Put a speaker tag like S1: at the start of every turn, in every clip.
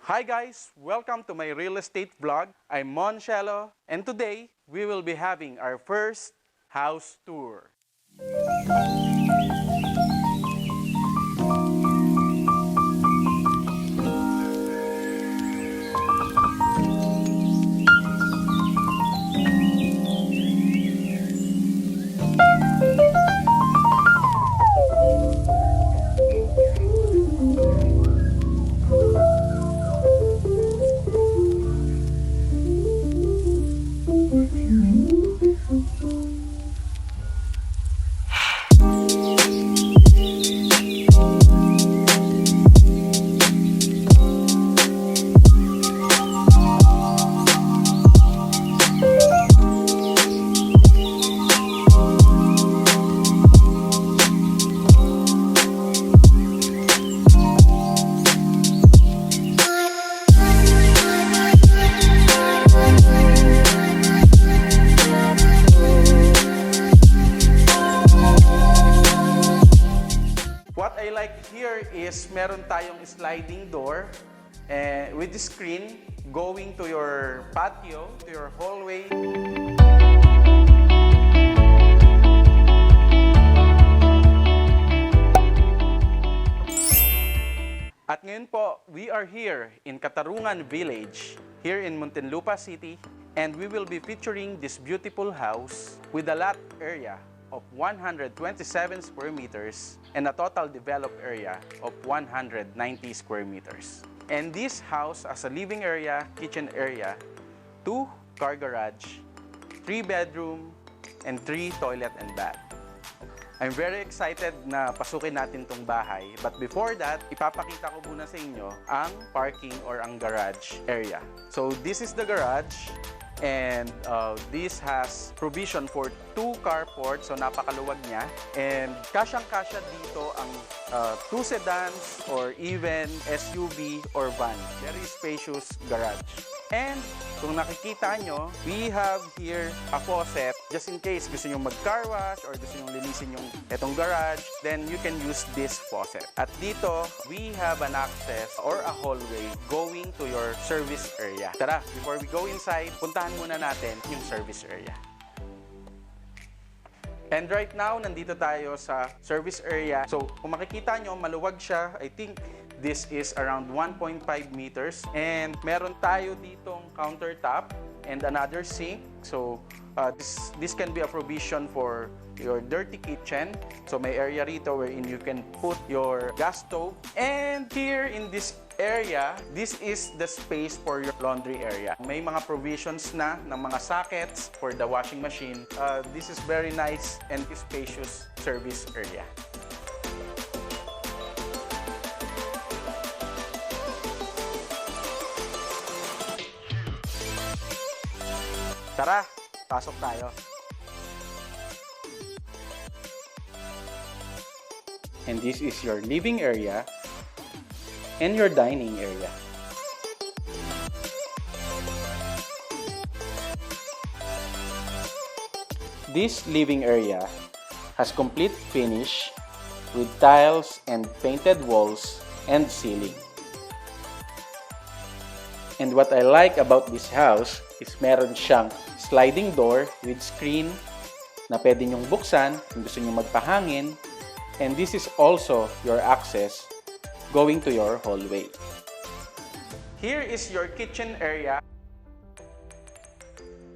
S1: Hi guys! Welcome to my real estate vlog. I'm Reymond Cielo, and today we will be having our first house tour. Here is meron tayong sliding door with the screen going to your patio, to your hallway. At ngayon po, we are here in Katarungan Village, here in Muntinlupa City, and we will be featuring this beautiful house with a lot area of 127 square meters and a total developed area of 190 square meters. And this house has a living area, kitchen area, 2 car garage, 3 bedroom, and 3 toilet and bath. I'm very excited na pasukin natin tong bahay. But before that, ipapakita ko muna sa inyo ang parking or ang garage area. So this is the garage. And this has provision for 2 carports, so napakaluwag niya. And kasyang-kasya dito ang 2 sedans or even SUV or van. Very spacious garage. And kung nakikita nyo, we have here a faucet. Just in case gusto nyo mag-car wash or gusto nyo linisin yung etong garage, then you can use this faucet. At dito, we have an access or a hallway going to your service area. Tara, before we go inside, puntahan muna natin yung service area. And right now, nandito tayo sa service area. So, kung makikita nyo, maluwag siya. I think this is around 1.5 meters. And meron tayo ditong countertop and another sink. So, this can be a provision for your dirty kitchen. So, may area rito wherein you can put your gas stove. And here in this area, this is the space for your laundry area. May mga provisions na ng mga sockets for the washing machine. This is very nice and spacious service area. Tara, pasok tayo. And this is your living area and your dining area. This living area has complete finish with tiles and painted walls and ceiling. And what I like about this house is meron siyang sliding door with screen na pwede nyong buksan kung gusto nyong magpahangin. And this is also your access going to your hallway. Here is your kitchen area.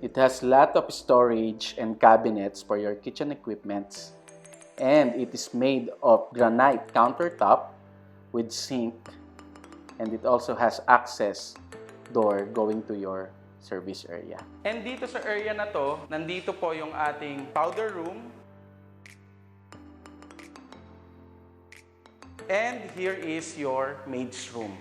S1: It has a lot of storage and cabinets for your kitchen equipments. And it is made of granite countertop with sink. And it also has access door going to your service area. And dito sa area na to, nandito po yung ating powder room. And here is your maid's room.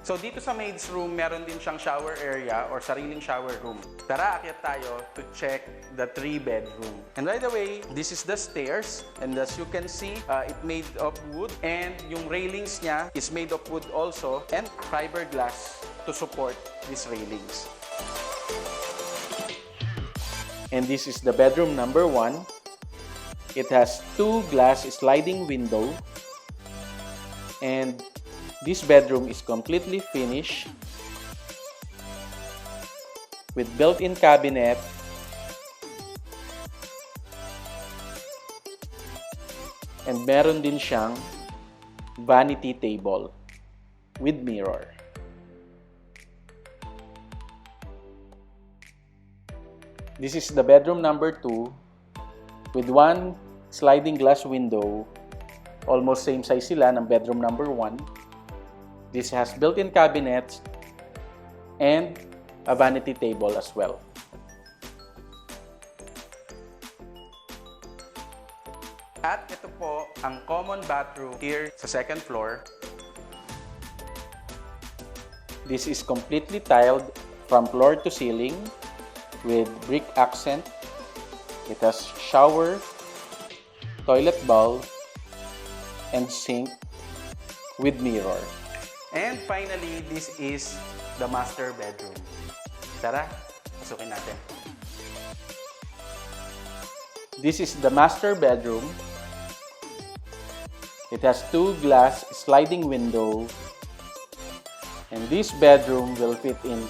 S1: So dito sa maid's room, meron din siyang shower area or sariling shower room. Tara, akyat tayo to check the 3-bedroom. And by the way, this is the stairs. And as you can see, it made of wood. And yung railings niya is made of wood also. And fiberglass to support these railings. And this is the bedroom number 1. It has 2 glass sliding window And this bedroom is completely finished with built-in cabinet, and meron din siyang vanity table with mirror. This is the bedroom number 2 with one sliding glass window. Almost same size sila ng bedroom number 1. This has built-in cabinets and a vanity table as well. At ito po ang common bathroom here sa second floor. This is completely tiled from floor to ceiling with brick accent. It has shower, toilet bowl, and sink with mirror. And finally, this is the master bedroom. Tara, pasukin natin. This is the master bedroom. It has 2 glass sliding window, and this bedroom will fit in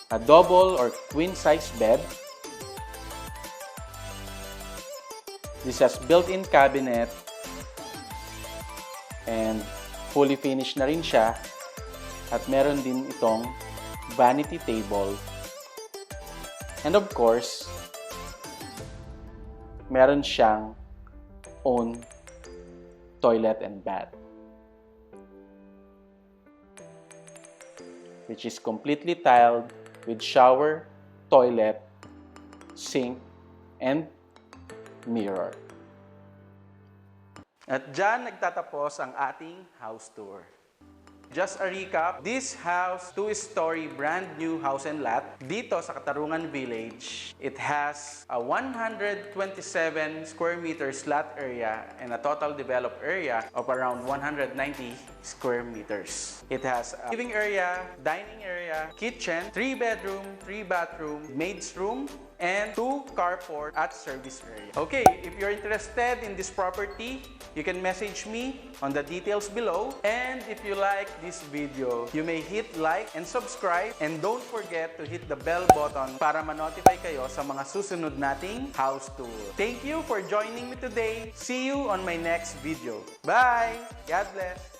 S1: a double or queen size bed. This has built-in cabinet and fully finished na rin siya, at meron din itong vanity table, and of course meron siyang own toilet and bath, which is completely tiled with shower, toilet, sink, and mirror. At dyan nagtatapos ang ating house tour. Just a recap, this house, 2-story brand new house and lot dito sa Katarungan Village. It has a 127 square meters lot area and a total developed area of around 190 square meters. It has a living area, dining area, kitchen, 3 bedroom, 3 bathroom, maid's room, and 2 carport at service area. Okay, if you're interested in this property, you can message me on the details below. And if you like this video, you may hit like and subscribe, and don't forget to hit the bell button para ma-notify kayo sa mga susunod nating house tour. Thank you for joining me today. See you on my next video. Bye! God bless!